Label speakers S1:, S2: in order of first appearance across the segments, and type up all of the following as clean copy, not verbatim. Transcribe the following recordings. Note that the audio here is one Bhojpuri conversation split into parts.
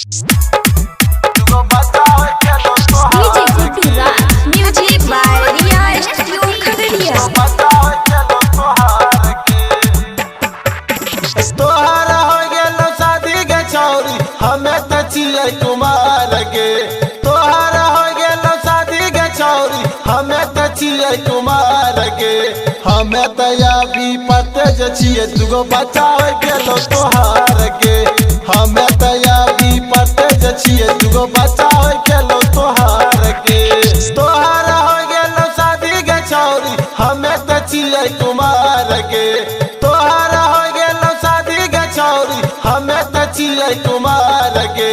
S1: Music by Riya Khagaria।
S2: तोहर हो गेलो शादी के छौरी हमें त छियै कुमार के। तोहर हो गेलो शादी के छौरी हमें त छियै कुमार के। हमें त अभी पते जे छियै दुगो बच्चा हो गेलो तोहार के। हमें त अभी पते जे छियै दुगो बच्चा हो गेलो तोहार के। तोहर हो गेलो शादी के छौरी हमें त छियै कुमार के। तोहर हो गेलो शादी के छौरी हमें त छियै कुमार के।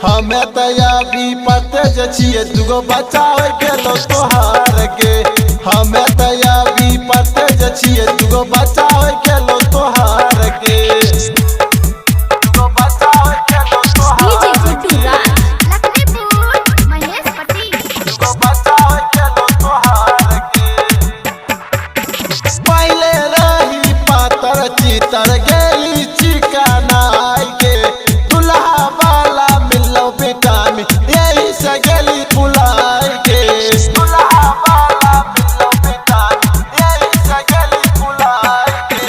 S2: हमें त अभी पते जे छियै दुगो बच्चा हो गेलो तोहार के। हमें त अभी पते जे छियै दुगो बच्चा हो गेलो तोहार के। दुगो बच्चा हो गेलो तोहार के। दुगो बच्चा हो गेलो तोहार के। पहले रही पातर चितर गेली चिकनाई के। दुल्हा वाला मिलो विटामिन यही से गेली फुलाई के। दुल्हा वाला मिलो विटामिन यही से गेली फुलाई के।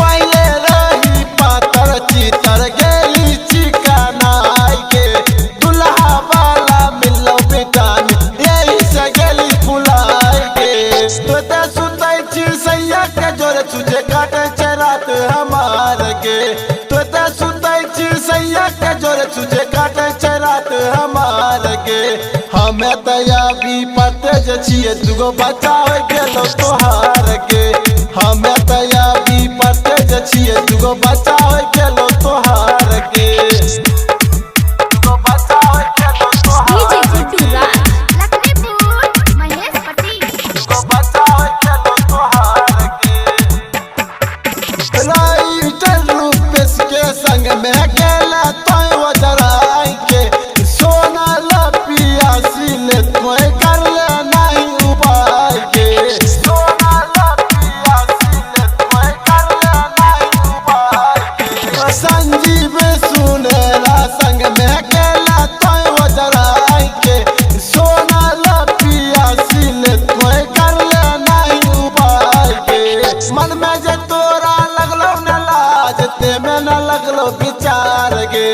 S2: पहले रही पातर चितर गेली चिकनाई के। दुल्हा वाला मिलो विटामिन यही से गेली फुलाई के। तोते सुतै छी सैया के जोरे तुझे काटे छै रात हमार के। तोते सुतै छी सैया के जोरे तुझे काटे छै रात हमार के। हमें त अभी पते जे छियै दुगो बच्चा हो गेलो तोहार के। हमें त अभी पते जे छियै दुगो बच्चा हो गेलो तोहार के। दुगो बच्चा हो गेलो तोहार के। दुगो बच्चा हो गेलो तोहार के। राइटर रूपेश के संग में गेला तोय वजराई के। सोनल पियासी ले तोय कर ले नहीं उपाय के। सोनल पियासी ले तोय कर ले नहीं उपाय के। संजीव सुनेरा संग में गेला तोय वजराई के। सोनल पियासी ले तोय कर ले नहीं उपाय के। मन में जे तोरा लगलो न लाज ते में न लगलो विचार गे।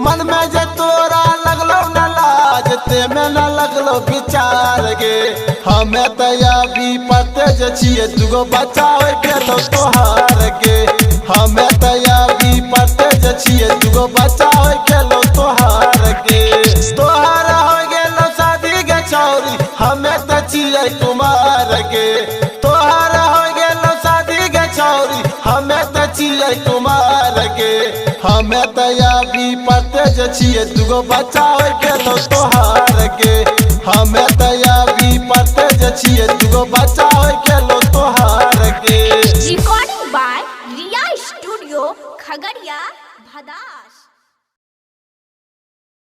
S2: मन में जे तोरा लगलो न लाज ते में न लगलो विचार गे। हमें त अभी पते जे छियै दुगो बच्चा हो गेलो तोहार के। हमें त अभी पते जे छियै दुगो बच्चा हो गेलो तोहार के। तोहार हो गेलो शादी के छौरी हमें त छियै कुमार के। तोहार हो गेलो शादी के छौरी हमें त छियै कुमार के। हमें त अभी पते जे छियै दुगो बच्चा हो गेलो तोहार के। हमें त अभी पते जे छियै दुगो बच्चा हो गेलो तोहार के।
S1: Recording by Riya Studio, Khagaria, Bhadas।